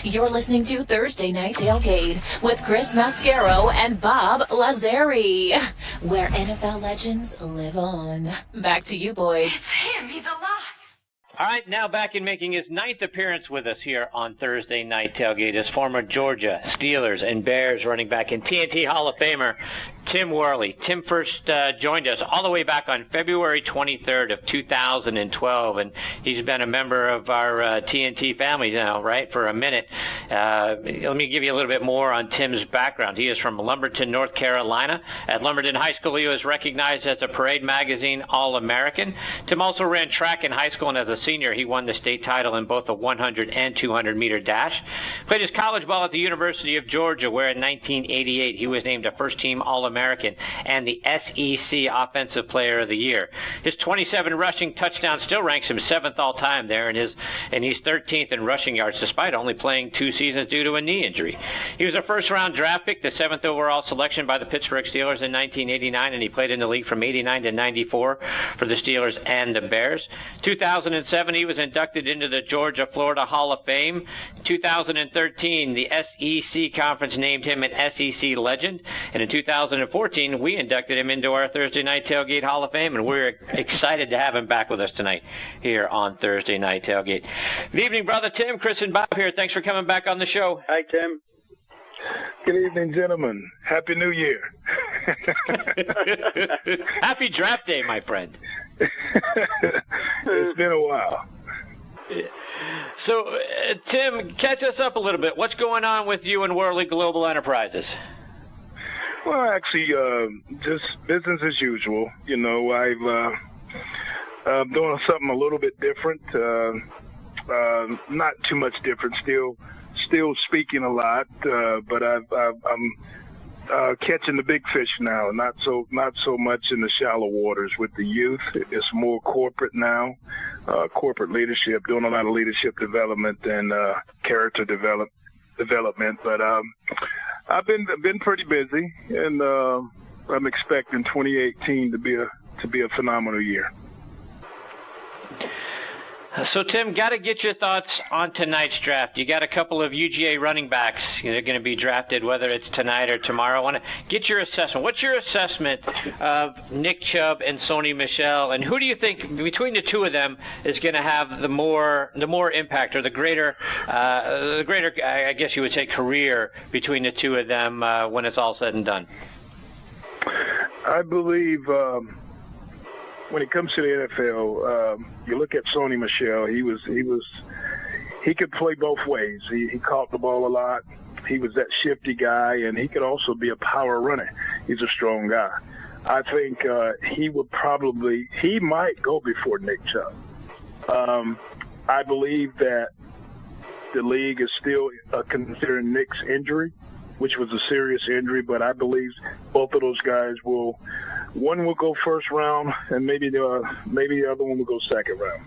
You're listening to Thursday Night Tailgate with Chris Mascaro and Bob Lazari, where NFL legends live on. Back to you, boys. It's him. He's alive. All right, now back in making his 9th appearance with us here on Thursday Night Tailgate is former Georgia, Steelers, and Bears running back and TNT Hall of Famer Tim Worley. Tim first joined us all the way back on February 23rd of 2012, and he's been a member of our TNT family now, right, for a minute. Let me give you a little bit more on Tim's background. He is from Lumberton, North Carolina. At Lumberton High School, he was recognized as a Parade Magazine All-American. Tim also ran track in high school, and as a senior, he won the state title in both the 100 and 200-meter dash. Played his college ball at the University of Georgia, where in 1988 he was named a first-team All-American and the SEC Offensive Player of the Year. His 27 rushing touchdowns still ranks him 7th all-time there, and he's 13th in rushing yards, despite only playing 2 seasons due to a knee injury. He was a first-round draft pick, the 7th overall selection by the Pittsburgh Steelers in 1989, and he played in the league from 89 to 94 for the Steelers and the Bears. 2007, he was inducted into the Georgia-Florida Hall of Fame. 2013, the SEC Conference named him an SEC legend, and in 2014, we inducted him into our Thursday Night Tailgate Hall of Fame, and we're excited to have him back with us tonight here on Thursday Night Tailgate. Good evening, Brother Tim. Chris and Bob here. Thanks for coming back on the show. Hi, Tim. Good evening, gentlemen. Happy New Year. Happy draft day, my friend. It's been a while. So, Tim, catch us up a little bit. What's going on with you and Worley Global Enterprises? Well, actually, just business as usual. You know, I'm doing something a little bit different. Not too much different. Still speaking a lot, but I'm catching the big fish now. Not so much in the shallow waters with the youth. It's more corporate now. Corporate leadership, doing a lot of leadership development and character development. But I've been pretty busy, and I'm expecting 2018 to be a phenomenal year. So, Tim, got to get your thoughts on tonight's draft. You got a couple of UGA running backs that are going to be drafted, whether it's tonight or tomorrow. I want to get your assessment. What's your assessment of Nick Chubb and Sony Michele, and who do you think between the two of them is going to have the more impact or the greater, I guess you would say, career between the two of them when it's all said and done? I believe. When it comes to the NFL, you look at Sony Michele. He could play both ways. He caught the ball a lot. He was that shifty guy, and he could also be a power runner. He's a strong guy. I think he might go before Nick Chubb. I believe that the league is still considering Nick's injury, which was a serious injury, but I believe both of those guys one will go first round, and maybe the other one will go second round.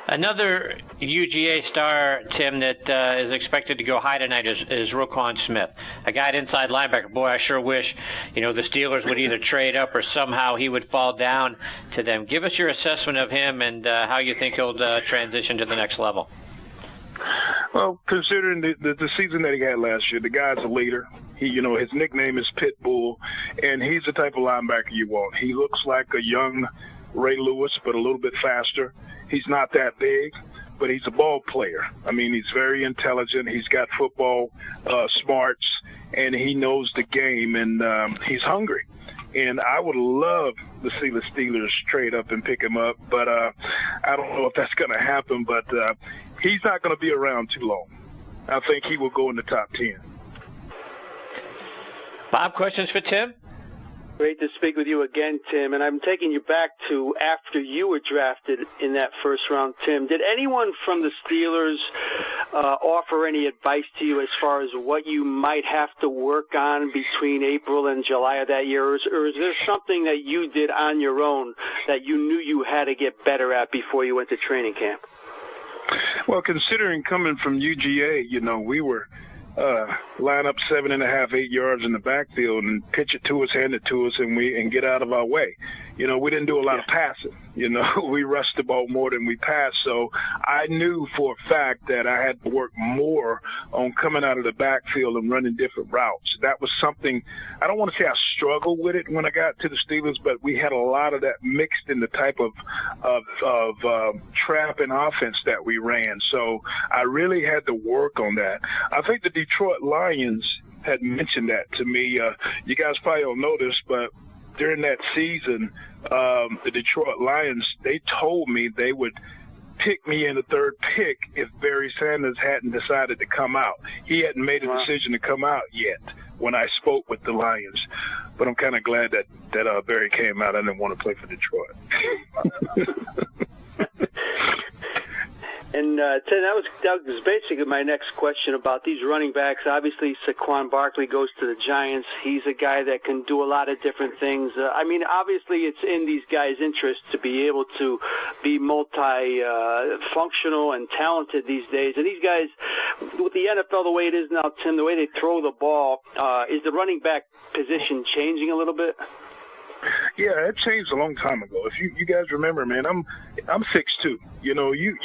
Another UGA star, Tim, that is expected to go high tonight is Roquan Smith, a guy at inside linebacker. Boy, I sure wish, the Steelers would either trade up or somehow he would fall down to them. Give us your assessment of him and how you think he'll transition to the next level. Well, considering the season that he had last year, the guy's a leader. His nickname is Pitbull, and he's the type of linebacker you want. He looks like a young Ray Lewis, but a little bit faster. He's not that big, but he's a ball player. I mean, he's very intelligent. He's got football smarts, and he knows the game, and he's hungry. And I would love to see the Steelers trade up and pick him up, but I don't know if that's going to happen. But he's not going to be around too long. I think he will go in the top 10. Bob, questions for Tim? Great to speak with you again, Tim. And I'm taking you back to after you were drafted in that first round, Tim. Did anyone from the Steelers offer any advice to you as far as what you might have to work on between April and July of that year? Or is there something that you did on your own that you knew you had to get better at before you went to training camp? Well, considering coming from UGA, we were line up 7.5, 8 yards in the backfield and pitch it to us, hand it to us, and get out of our way. we didn't do a lot of passing. We rushed the ball more than we passed. So I knew for a fact that I had to work more on coming out of the backfield and running different routes. That was something, I don't want to say I struggled with it when I got to the Steelers, but we had a lot of that mixed in the type of trap and offense that we ran. So I really had to work on that. I think the Detroit Lions had mentioned that to me. You guys probably don't know this, but during that season, the Detroit Lions, they told me they would pick me in the third pick if Barry Sanders hadn't decided to come out. He hadn't made a decision to come out yet when I spoke with the Lions. But I'm kind of glad that Barry came out. I didn't want to play for Detroit. And Tim, that was basically my next question about these running backs. Obviously, Saquon Barkley goes to the Giants. He's a guy that can do a lot of different things. Obviously, it's in these guys' interest to be able to be multi-functional and talented these days. And these guys, with the NFL the way it is now, Tim, the way they throw the ball, is the running back position changing a little bit? Yeah, it changed a long time ago. If you guys remember, man, I'm 6'2". You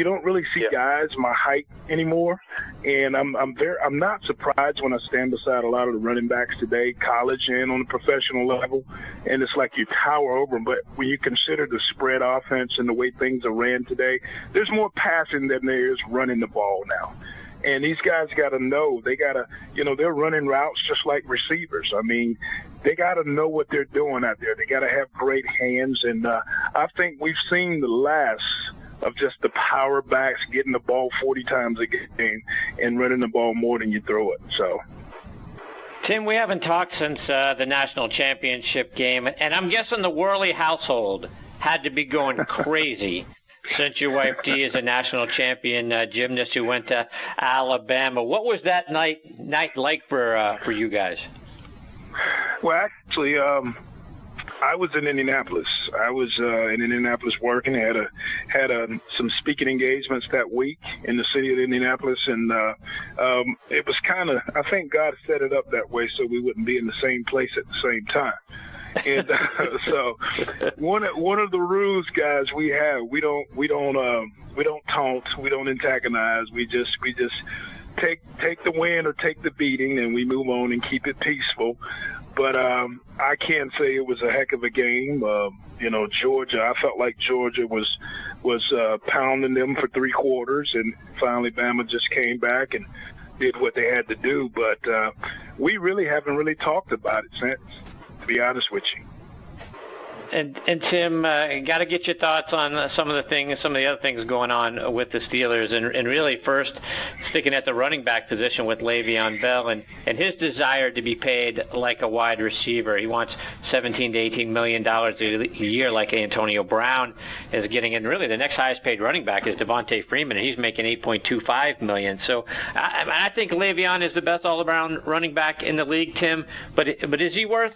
don't really see guys my height anymore, and I'm not surprised when I stand beside a lot of the running backs today, college and on the professional level, and it's like you tower over them. But when you consider the spread offense and the way things are ran today, there's more passing than there is running the ball now. And these guys got to know, they're running routes just like receivers. They got to know what they're doing out there. They got to have great hands. And I think we've seen the last of just the power backs getting the ball 40 times a game and running the ball more than you throw it. So, Tim, we haven't talked since the national championship game. And I'm guessing the Worley household had to be going crazy since your wife Dee is a national champion gymnast who went to Alabama. What was that night like for you guys? Well, actually, I was in Indianapolis. I was in Indianapolis working. Had some speaking engagements that week in the city of Indianapolis, and it was kind of, I think God set it up that way so we wouldn't be in the same place at the same time. And so one of the rules, guys, we have, we don't taunt, we don't antagonize. We just take the win or take the beating, and we move on and keep it peaceful. But I can't say it was a heck of a game. Georgia, I felt like Georgia was pounding them for 3 quarters, and finally Bama just came back and did what they had to do. But we really haven't really talked about it since, to be honest with you. And Tim, got to get your thoughts on some of the other things going on with the Steelers, and really first sticking at the running back position with Le'Veon Bell and his desire to be paid like a wide receiver. He wants $17 to $18 million a year, like Antonio Brown is getting. And really, the next highest paid running back is Devontae Freeman, and he's making $8.25 million. So I think Le'Veon is the best all-around running back in the league, Tim. But is he worth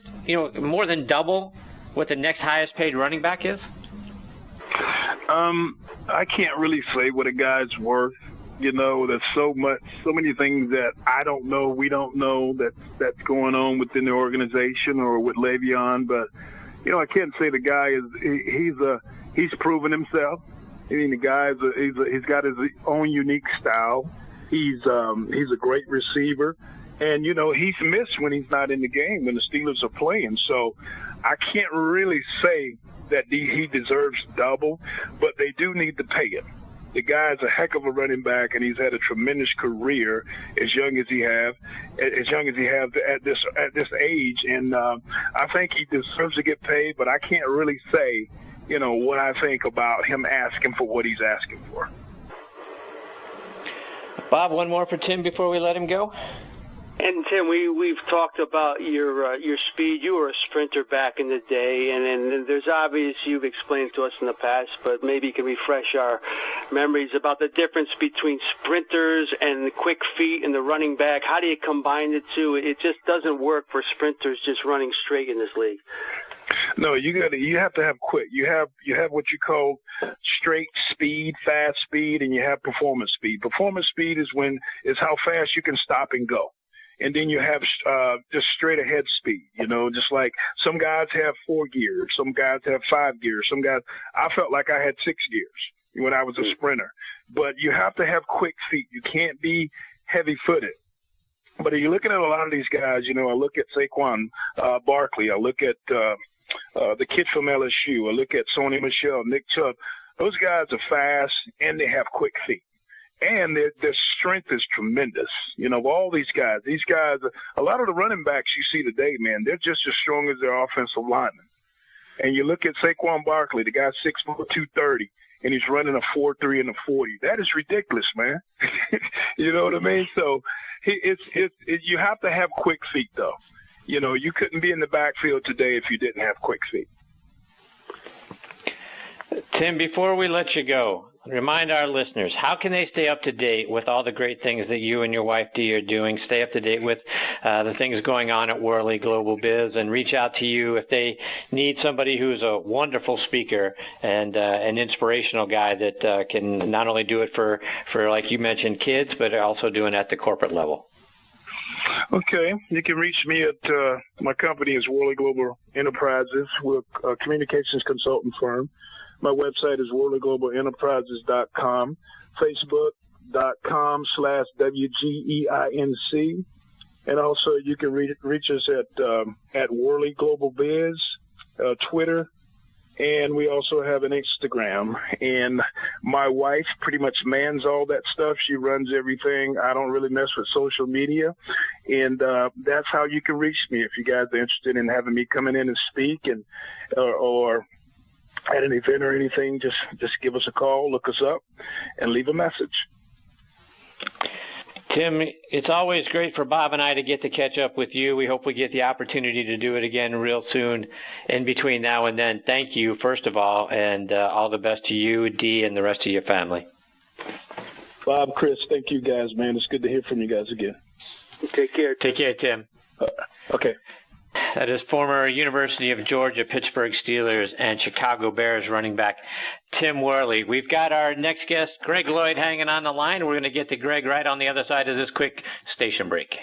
more than double what the next highest paid running back is? I can't really say what a guy's worth. There's so many things that I don't know, we don't know that's going on within the organization or with Le'Veon. But I can't say the guy he's proven himself. The guy he's got his own unique style. He's a great receiver. And, he's missed when he's not in the game when the Steelers are playing. So I can't really say that he deserves double, but they do need to pay him. The guy's a heck of a running back, and he's had a tremendous career as young as he has at this age. And I think he deserves to get paid, but I can't really say, what I think about him asking for what he's asking for. Bob, one more for Tim before we let him go. And Tim, we've talked about your speed. You were a sprinter back in the day, and there's obvious you've explained to us in the past, but maybe you can refresh our memories about the difference between sprinters and the quick feet and the running back. How do you combine the two? It just doesn't work for sprinters just running straight in this league. No, you have to have quick. You have what you call straight speed, fast speed, and you have performance speed. Performance speed is how fast you can stop and go. and then you have just straight ahead speed. Just like some guys have 4 gears, some guys have 5 gears, some guys. I felt like I had 6 gears when I was a sprinter. But you have to have quick feet. You can't be heavy-footed. But you're looking at a lot of these guys. I look at Saquon Barkley. I look at the kid from LSU. I look at Sony Michele, Nick Chubb. Those guys are fast and they have quick feet. And their strength is tremendous. All these guys, a lot of the running backs you see today, man, they're just as strong as their offensive linemen. And you look at Saquon Barkley, the guy's 6'4", 230, and he's running a 4.3 and a 40. That is ridiculous, man. You know what I mean? So you have to have quick feet, though. You couldn't be in the backfield today if you didn't have quick feet. Tim, before we let you go, remind our listeners, how can they stay up to date with all the great things that you and your wife Dee are doing, stay up to date with the things going on at Worley Global Biz, and reach out to you if they need somebody who's a wonderful speaker and an inspirational guy that can not only do it for, like you mentioned, kids, but also doing it at the corporate level? Okay. You can reach me at my company is Worley Global Enterprises. We're a communications consultant firm. My website is worleyglobalenerprises.com, facebook.com/WGEINC. And also you can reach us at Worley Global Biz, Twitter, and we also have an Instagram. And my wife pretty much mans all that stuff. She runs everything. I don't really mess with social media. And that's how you can reach me if you guys are interested in having me coming in and speak and or at an event or anything. Just give us a call, look us up, and leave a message. Tim, it's always great for Bob and I to get to catch up with you. We hope we get the opportunity to do it again real soon in between now and then. Thank you, first of all, and all the best to you, Dee, and the rest of your family. Bob, Chris, thank you guys, man. It's good to hear from you guys again. Take care. Take care, Tim. Okay. That is former University of Georgia, Pittsburgh Steelers, and Chicago Bears running back Tim Worley. We've got our next guest, Greg Lloyd, hanging on the line. We're going to get to Greg right on the other side of this quick station break.